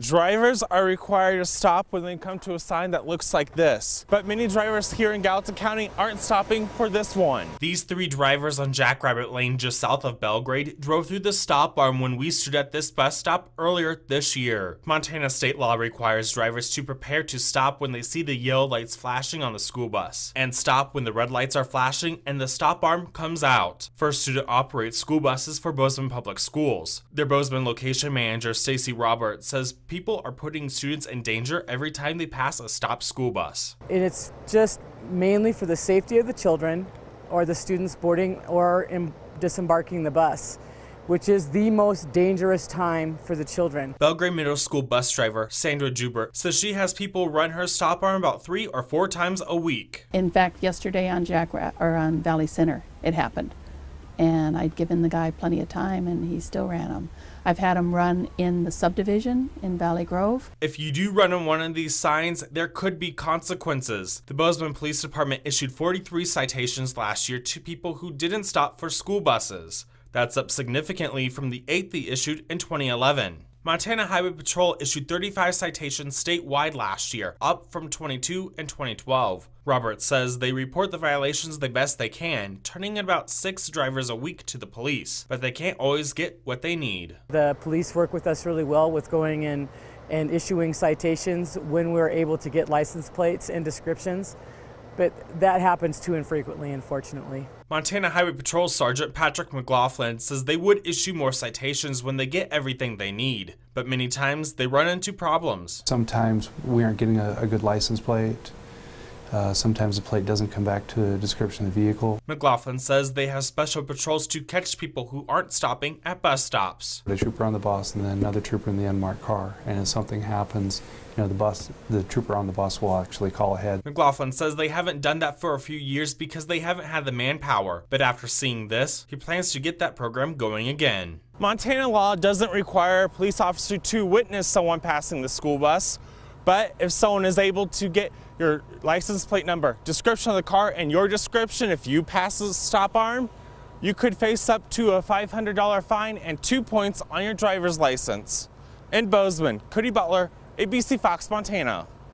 Drivers are required to stop when they come to a sign that looks like this, but many drivers here in Gallatin County aren't stopping for this one. These 3 drivers on Jackrabbit Lane just south of Belgrade drove through the stop arm when we stood at this bus stop earlier this year. Montana state law requires drivers to prepare to stop when they see the yellow lights flashing on the school bus, and stop when the red lights are flashing and the stop arm comes out. First Student operates school buses for Bozeman Public Schools. Their Bozeman location manager, Stacy Roberts, says people are putting students in danger every time they pass a stopped school bus. And it's just mainly for the safety of the children or the students boarding or disembarking the bus, which is the most dangerous time for the children. Belgrade Middle School bus driver Sandra Jubert says she has people run her stop arm about 3 or 4 times a week. In fact, yesterday on on Valley Center, it happened. And I'd given the guy plenty of time and he still ran them. I've had him run in the subdivision in Valley Grove. If you do run on one of these signs, there could be consequences. The Bozeman Police Department issued 43 citations last year to people who didn't stop for school buses. That's up significantly from the 8 they issued in 2011. Montana Highway Patrol issued 35 citations statewide last year, up from 22 in 2012. Roberts says they report the violations the best they can, turning in about 6 drivers a week to the police, but they can't always get what they need. The police work with us really well with going in and issuing citations when we're able to get license plates and descriptions, but that happens too infrequently, unfortunately. Montana Highway Patrol Sergeant Patrick McLaughlin says they would issue more citations when they get everything they need, but many times they run into problems. Sometimes we aren't getting a good license plate. Sometimes the plate doesn't come back to the description of the vehicle. McLaughlin says they have special patrols to catch people who aren't stopping at bus stops. A trooper on the bus and then another trooper in the unmarked car, and if something happens, the trooper on the bus will actually call ahead. McLaughlin says they haven't done that for a few years because they haven't had the manpower, but after seeing this, he plans to get that program going again. Montana law doesn't require a police officer to witness someone passing the school bus, but if someone is able to get your license plate number, description of the car, and your description, if you pass the stop arm, you could face up to a $500 fine and 2 points on your driver's license. In Bozeman, Cody Butler, ABC Fox, Montana.